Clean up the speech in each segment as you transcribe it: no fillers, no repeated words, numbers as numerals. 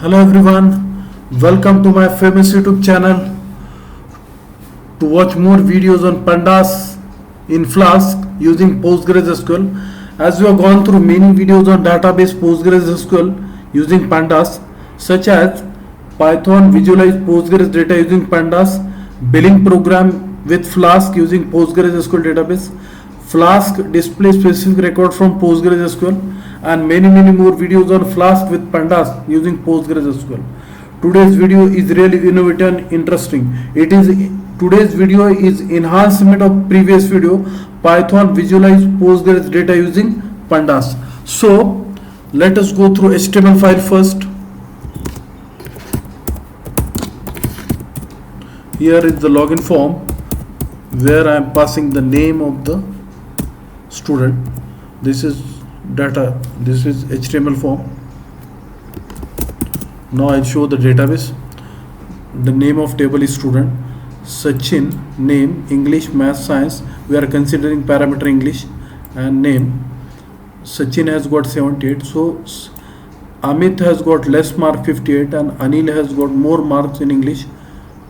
Hello everyone, welcome to my famous YouTube channel. To watch more videos on Pandas in Flask using PostgreSQL, as we have gone through many videos on database PostgreSQL using Pandas, such as Python visualize Postgres data using Pandas, billing program with Flask using PostgreSQL database, Flask display specific record from PostgreSQL, and many more videos on Flask with Pandas using PostgreSQL. Today's video is really innovative and interesting. Today's video is enhancement of previous video, Python visualize Postgres data using Pandas. So let us go through HTML file first. Here is the login form where I am passing the name of the student. This is data, this is HTML form. Now I'll show the database. The name of table is student, Sachin, name English, math, science. We are considering parameter English, and name Sachin has got 78, so Amit has got less mark 58 and Anil has got more marks in English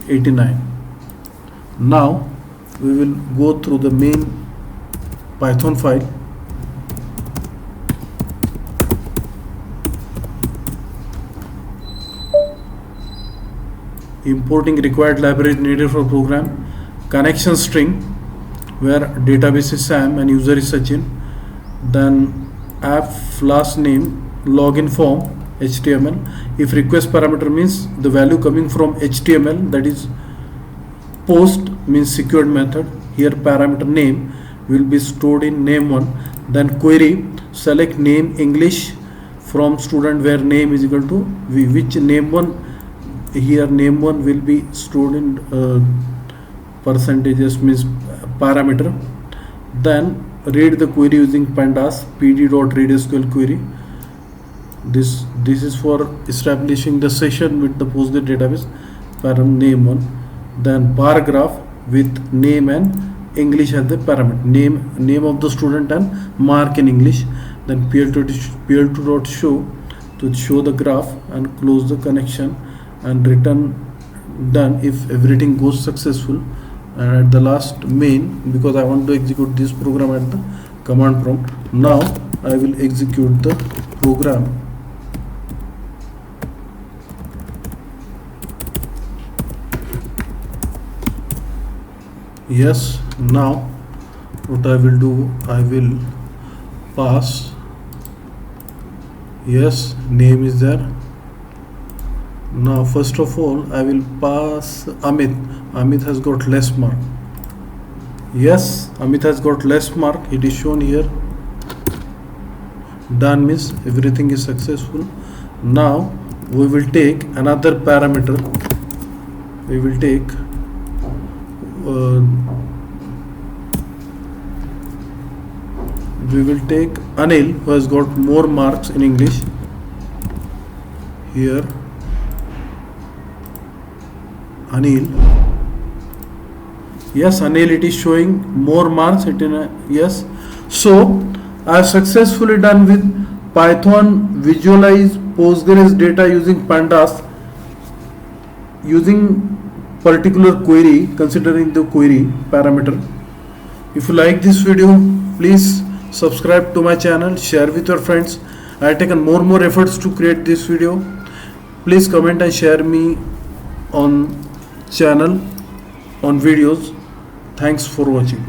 89. Now we will go through the main Python file. Importing required library needed for program, connection string where database is Sam and user is Sachin, then app Flask name, login form HTML. If request parameter means the value coming from HTML, that is post means secured method. Here parameter name will be stored in name1. Then query, select name English from student where name is equal to which name1. Here name1 will be stored in percentages means parameter. Then read the query using Pandas pd.read_SQL query. This is for establishing the session with the Postgres database param name1. Then bar graph with name and English as the parameter, name of the student and mark in English. Then pl2.show to show the graph and close the connection and return done if everything goes successful. And at the last main, because I want to execute this program at the command prompt. Now I will execute the program. Yes, now what I will do, I will pass, yes, name is there. Now first of all I will pass Amit has got less mark. Yes, Amit has got less mark, it is shown here. Done means everything is successful. Now we will take another parameter. We will take Anil, who has got more marks in English. Here Anil, yes, Anil, it is showing more marks. Yes, so I have successfully done with Python visualize Postgres data using Pandas using particular query, considering the query parameter. If you like this video, please subscribe to my channel, share with your friends. I have taken more efforts to create this video. Please comment and share me on channel on videos. Thanks for watching.